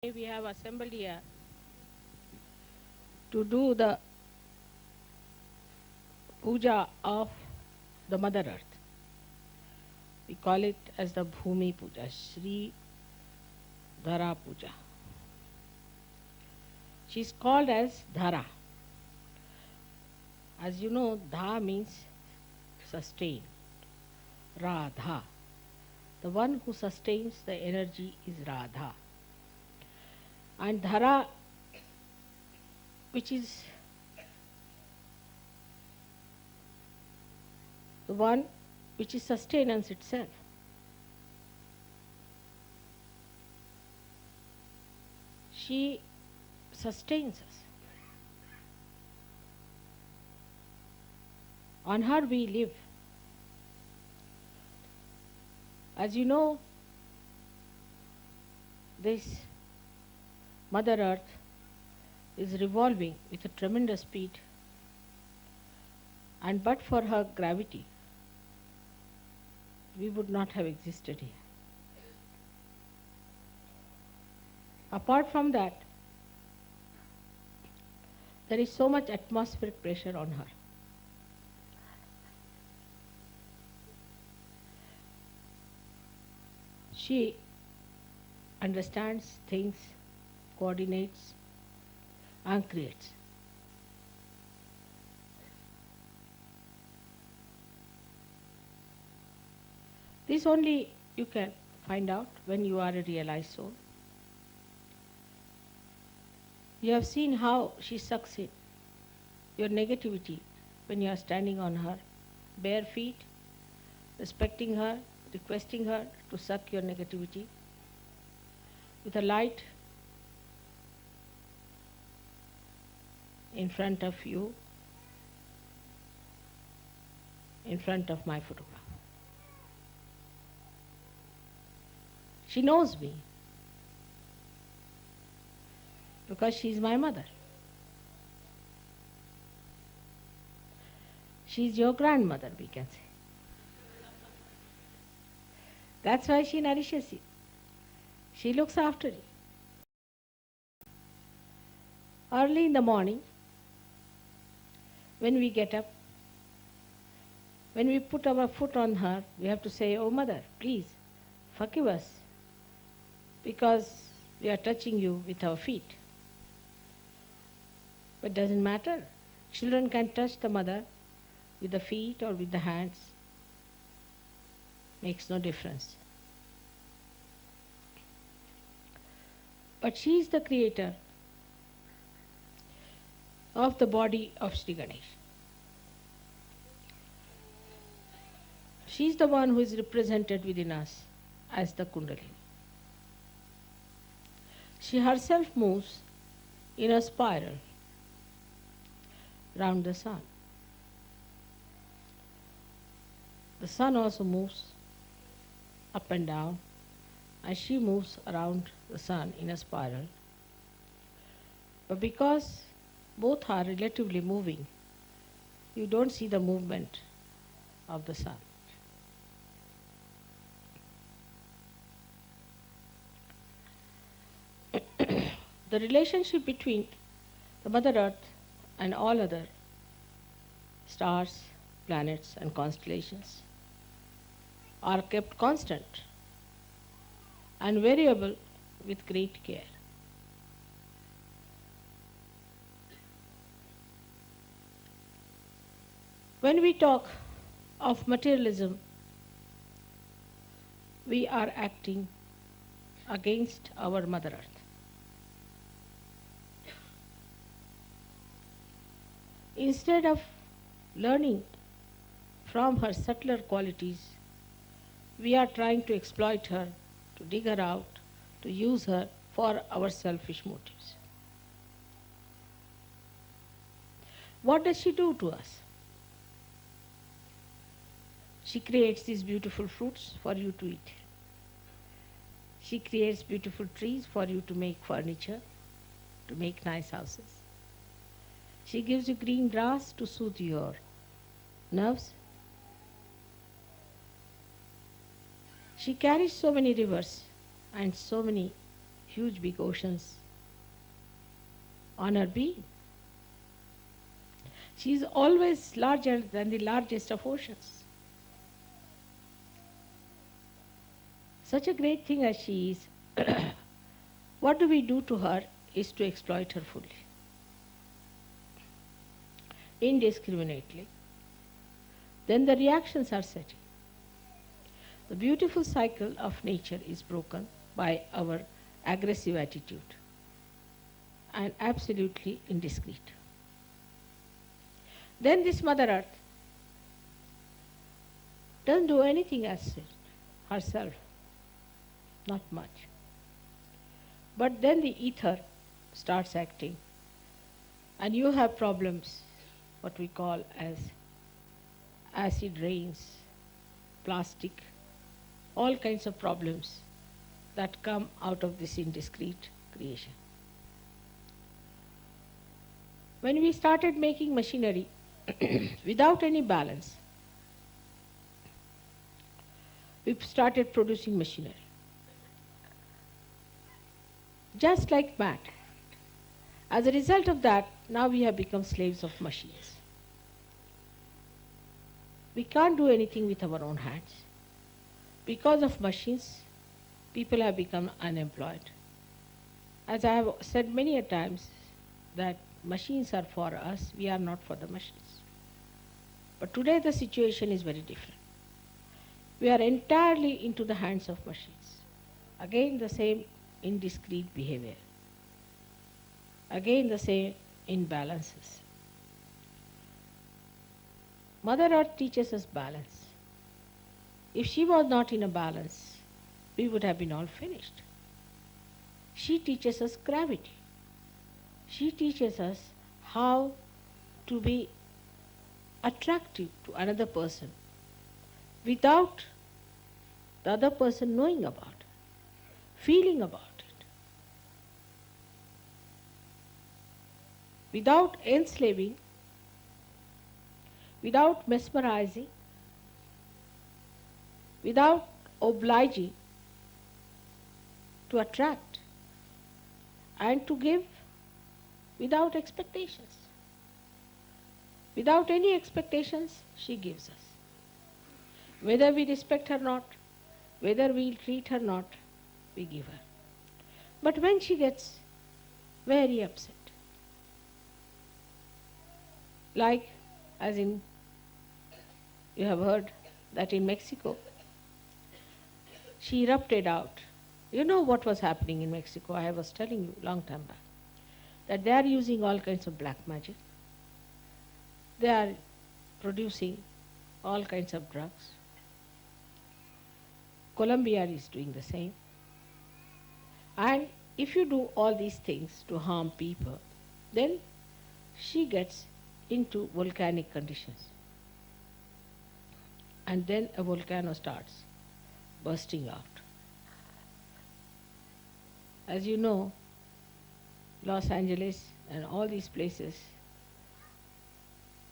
We have assembled here to do the puja of the Mother Earth. We call it as the Bhumi Puja, Sri Dhara Puja. She is called as Dhara. As you know, Dha means sustain. Radha. The one who sustains the energy is Radha. And Dhara, which is the one which is sustenance itself. She sustains us. On her we live. As you know, this Mother Earth is revolving with a tremendous speed, and but for her gravity, we would not have existed here. Apart from that, there is so much atmospheric pressure on her. She understands things, coordinates, and creates. This only you can find out when you are a realized soul. You have seen how she sucks in your negativity when you are standing on her bare feet, respecting her, requesting her to suck your negativity with a light in front of you, in front of my photograph. She knows me because she is my mother. She is your grandmother, we can say. That's why she nourishes you. She looks after you. Early in the morning, when we get up, when we put our foot on her, we have to say, "Oh mother, please forgive us because we are touching you with our feet." But it doesn't matter. Children can touch the mother with the feet or with the hands. Makes no difference. But she is the creator of the body of Sri Ganesh. She is the one who is represented within us as the Kundalini. She herself moves in a spiral round the sun. The sun also moves up and down, and she moves around the sun in a spiral. But because both are relatively moving, you don't see the movement of the sun. The relationship between the Mother Earth and all other stars, planets, and constellations are kept constant and variable with great care. When we talk of materialism, we are acting against our Mother Earth. Instead of learning from her subtler qualities, we are trying to exploit her, to dig her out, to use her for our selfish motives. What does she do to us? She creates these beautiful fruits for you to eat. She creates beautiful trees for you to make furniture, to make nice houses. She gives you green grass to soothe your nerves. She carries so many rivers and so many huge big oceans on her being. She is always larger than the largest of oceans. Such a great thing as she is, what do we do to her is to exploit her fully, indiscriminately. Then the reactions are setting. The beautiful cycle of nature is broken by our aggressive attitude and absolutely indiscreet. Then this Mother Earth doesn't do anything as such herself, not much. But then the ether starts acting, and you have problems, what we call as acid rains, plastic, all kinds of problems that come out of this indiscreet creation. When we started making machinery without any balance, we started producing machinery. Just like mad. As a result of that, now we have become slaves of machines. We can't do anything with our own hands. Because of machines, people have become unemployed. As I have said many a times, that machines are for us, we are not for the machines. But today the situation is very different. We are entirely into the hands of machines. Again the same indiscreet behavior. Again the same imbalances. Mother Earth teaches us balance. If she was not in a balance, we would have been all finished. She teaches us gravity. She teaches us how to be attractive to another person without the other person knowing about it, feeling about it, without enslaving, without mesmerizing, without obliging, to attract and to give without expectations. Without any expectations, she gives us. Whether we respect her or not, whether we treat her or not, we give her. But when she gets very upset, like as in, you have heard that in Mexico, she erupted out. You know what was happening in Mexico? I was telling you long time back, that they are using all kinds of black magic. They are producing all kinds of drugs. Colombia is doing the same. And if you do all these things to harm people, then she gets into volcanic conditions. And then a volcano starts bursting out. As you know, Los Angeles and all these places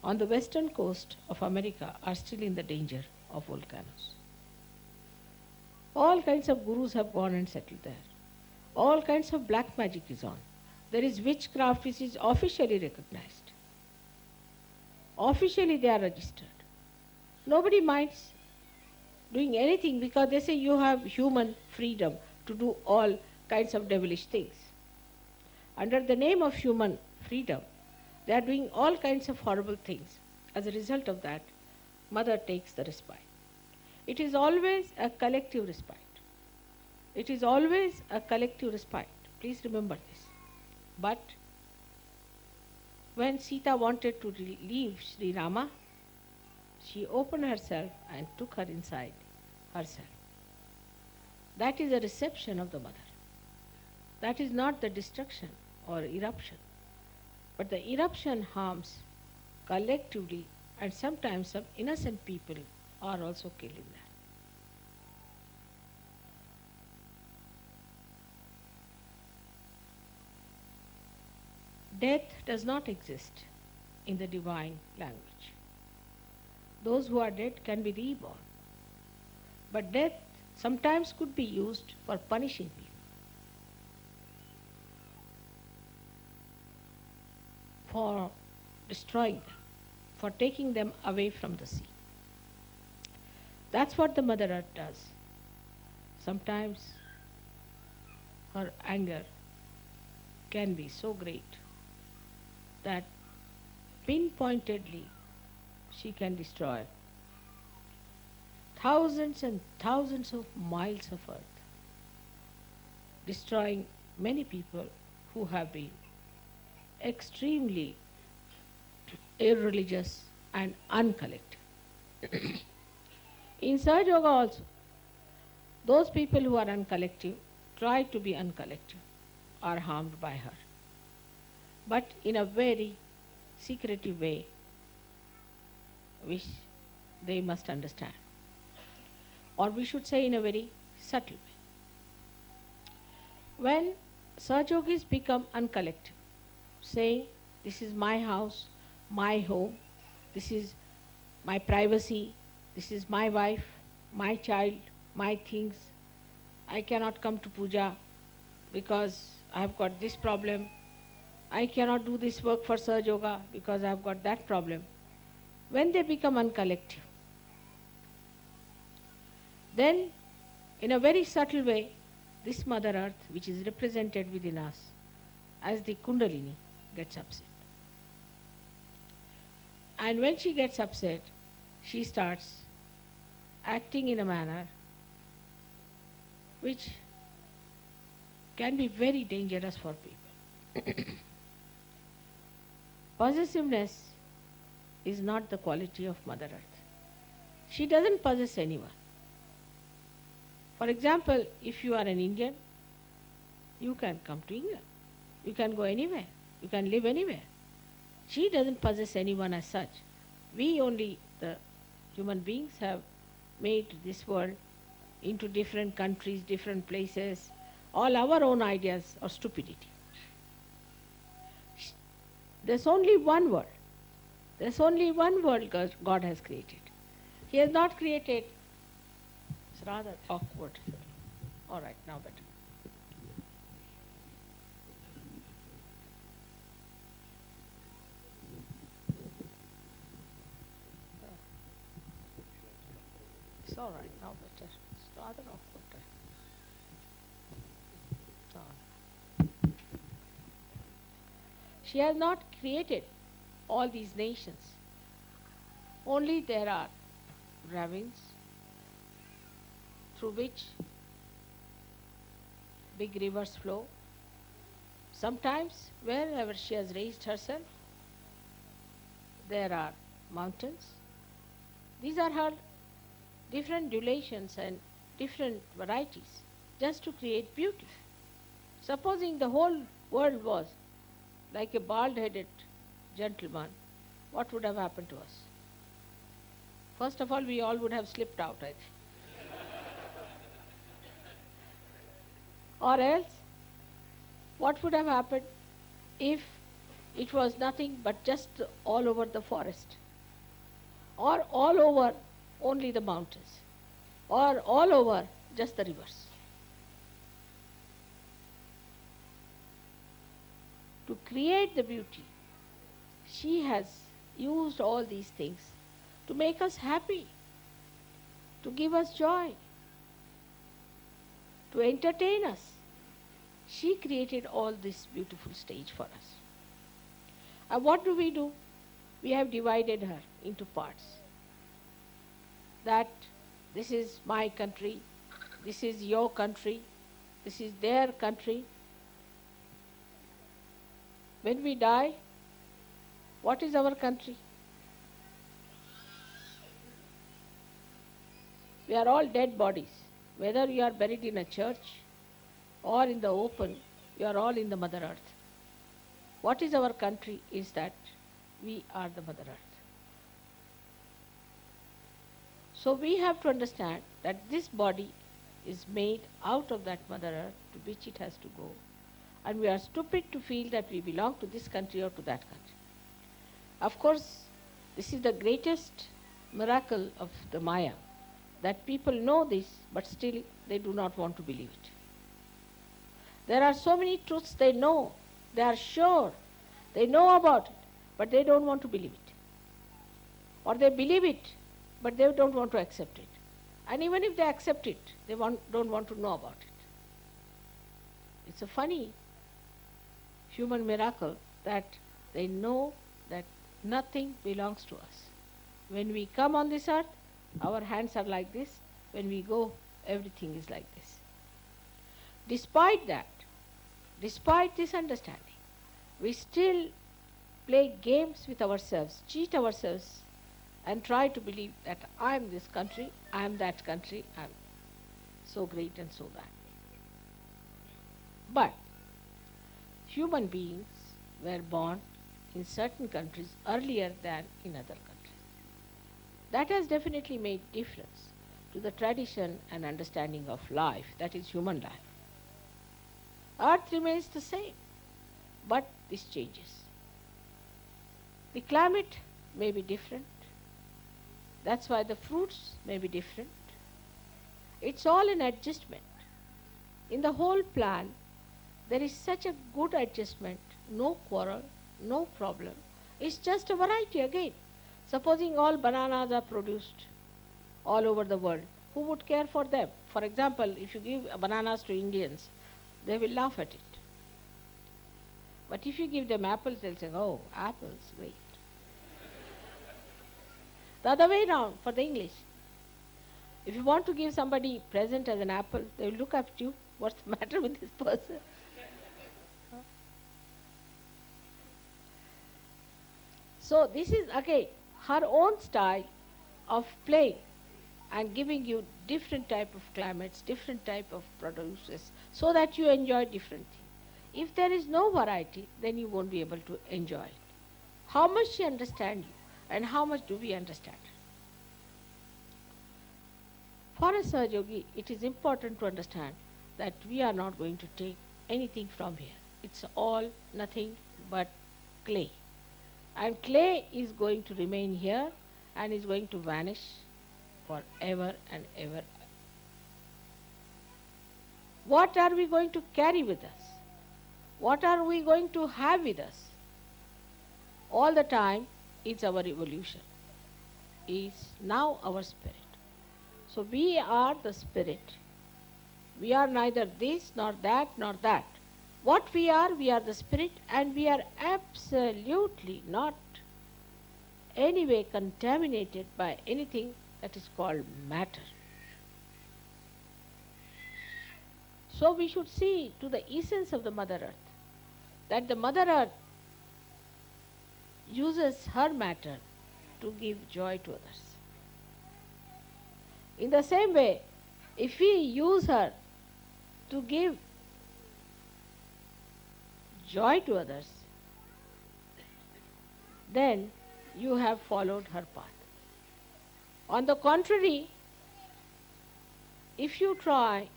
on the western coast of America are still in the danger of volcanoes. All kinds of gurus have gone and settled there. All kinds of black magic is on. There is witchcraft which is officially recognized. Officially they are registered. Nobody minds doing anything because they say you have human freedom to do all kinds of devilish things. Under the name of human freedom, they are doing all kinds of horrible things. As a result of that, Mother takes the respite. It is always a collective respite. It is always a collective respite. Please remember this. But when Sita wanted to leave Sri Rama, she opened herself and took her inside herself. That is a reception of the Mother. That is not the destruction or eruption. But the eruption harms collectively, and sometimes some innocent people are also killed in that. Death does not exist in the divine language. Those who are dead can be reborn. But death sometimes could be used for punishing people. for destroying them, for taking them away from the sea. That's what the Mother Earth does. Sometimes her anger can be so great that pinpointedly she can destroy thousands and thousands of miles of earth, destroying many people who have been extremely irreligious and uncollective. In Sahaja Yoga also, those people who are uncollective, try to be uncollective, are harmed by her. But in a very secretive way, which they must understand. Or we should say in a very subtle way. When Sahajogis become uncollective, saying, this is my house, my home, this is my privacy, this is my wife, my child, my things, I cannot come to puja because I have got this problem, I cannot do this work for Sahaja Yoga because I have got that problem. When they become uncollective, then in a very subtle way, this Mother Earth, which is represented within us as the Kundalini, gets upset. And when she gets upset, she starts acting in a manner which can be very dangerous for people. Possessiveness is not the quality of Mother Earth. She doesn't possess anyone. For example, if you are an Indian, you can come to England. You can go anywhere. You can live anywhere. She doesn't possess anyone as such. We only, the human beings, have made this world into different countries, different places, all our own ideas of stupidity. There's only one world. There's only one world God has created. He has not created. It's rather awkward. All right, now better. It's all right, now better. It's rather awkward. She has not created all these nations. Only there are ravines through which big rivers flow. Sometimes, wherever she has raised herself, there are mountains. These are her different durations and different varieties, just to create beauty. Supposing the whole world was like a bald-headed gentleman, what would have happened to us? First of all, we all would have slipped out, I think. Or else, what would have happened if it was nothing but just all over the forest? Or all over only the mountains? Or all over just the rivers? To create the beauty, she has used all these things to make us happy, to give us joy, to entertain us. She created all this beautiful stage for us. And what do? We have divided her into parts. That this is my country, this is your country, this is their country. When we die, what is our country? We are all dead bodies. Whether you are buried in a church or in the open, you are all in the Mother Earth. What is our country is that we are the Mother Earth. So we have to understand that this body is made out of that Mother Earth to which it has to go. And we are stupid to feel that we belong to this country or to that country. Of course, this is the greatest miracle of the Maya, that people know this, but still they do not want to believe it. There are so many truths they know, they are sure, they know about it, but they don't want to believe it. Or they believe it, but they don't want to accept it. And even if they accept it, they don't want to know about it. It's a funny human miracle that they know that nothing belongs to us. When we come on this earth, our hands are like this. When we go, everything is like this. Despite that, despite this understanding, we still play games with ourselves, cheat ourselves, and try to believe that I am this country, I am that country, I am so great and so that. But human beings were born in certain countries earlier than in other countries. That has definitely made difference to the tradition and understanding of life, that is human life. Earth remains the same, but this changes. The climate may be different. That's why the fruits may be different. It's all an adjustment. In the whole plan, there is such a good adjustment, no quarrel, no problem. It's just a variety again. Supposing all bananas are produced all over the world, who would care for them? For example, if you give bananas to Indians, they will laugh at it. But if you give them apples, they'll say, oh, apples, great. The other way around for the English. If you want to give somebody a present as an apple, they will look at you. What's the matter with this person? So this is again her own style of playing and giving you different type of climates, different type of produces, so that you enjoy different things. If there is no variety, then you won't be able to enjoy it. How much she understands you, and how much do we understand? For a Sahaja Yogi, it is important to understand that we are not going to take anything from here. It's all nothing but clay. And clay is going to remain here and is going to vanish forever and ever. What are we going to carry with us? What are we going to have with us? All the time, it's our evolution, is now our spirit. So we are the spirit. We are neither this nor that nor that. What we are the spirit, and we are absolutely not anyway contaminated by anything that is called matter. So we should see to the essence of the Mother Earth, that the Mother Earth uses her matter to give joy to others. In the same way, if we use her to give joy to others, then you have followed her path. On the contrary, if you try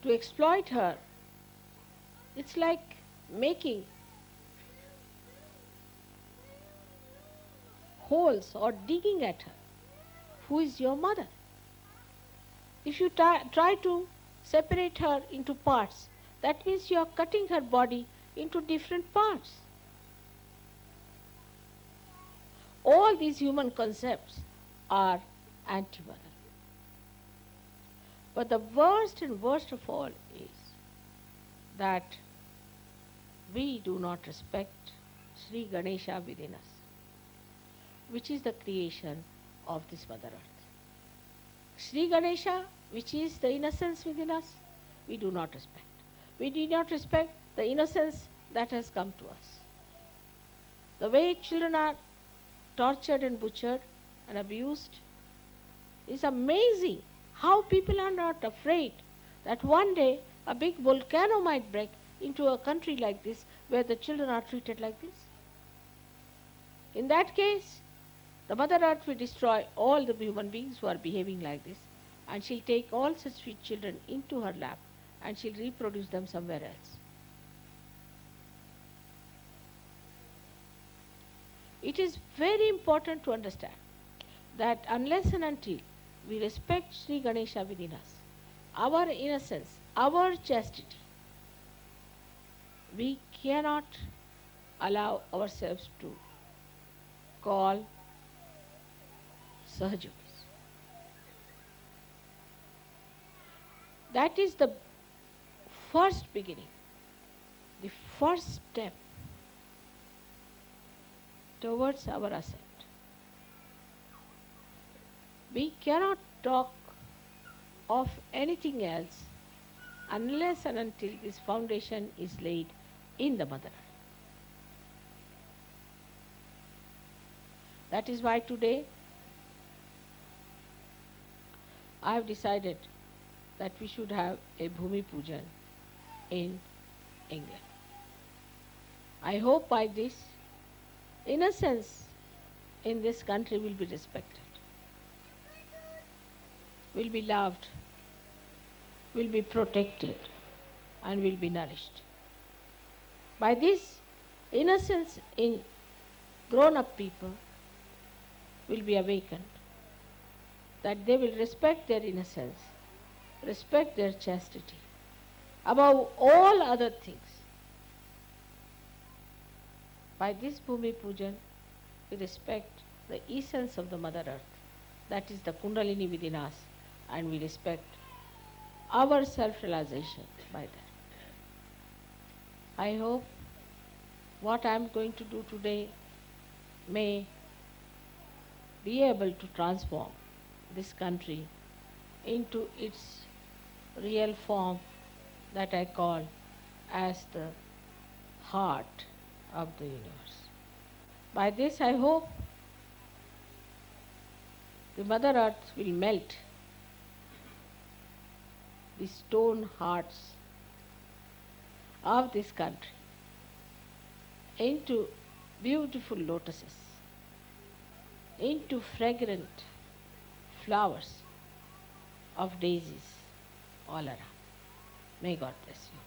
to exploit her, it's like making holes or digging at her. Who is your mother? If you try to separate her into parts, that means you are cutting her body into different parts. All these human concepts are anti-mother. But the worst and worst of all is that we do not respect Sri Ganesha within us, which is the creation of this Mother Earth. Sri Ganesha, which is the innocence within us, we do not respect. We do not respect the innocence that has come to us. The way children are tortured and butchered and abused is amazing. How people are not afraid that one day a big volcano might break into a country like this where the children are treated like this. In that case, the Mother Earth will destroy all the human beings who are behaving like this, and she'll take all such sweet children into her lap and she'll reproduce them somewhere else. It is very important to understand that unless and until we respect Sri Ganesha within us, our innocence, our chastity, we cannot allow ourselves to call Sahajogis. That is the first beginning, the first step towards our ascent. We cannot talk of anything else unless and until this foundation is laid in the Mother Earth. That is why today I have decided that we should have a Bhumi Pujan in England. I hope by this, innocence in this country will be respected, will be loved, will be protected, and will be nourished. By this, innocence in grown-up people will be awakened, that they will respect their innocence, respect their chastity, above all other things. By this Bhumi Pujan, we respect the essence of the Mother Earth, that is the Kundalini within us, and we respect our self-realization by that. I hope what I am going to do today may be able to transform this country into its real form that I call as the heart of the universe. By this I hope the Mother Earth will melt the stone hearts of this country into beautiful lotuses, into fragrant flowers of daisies all around. May God bless you.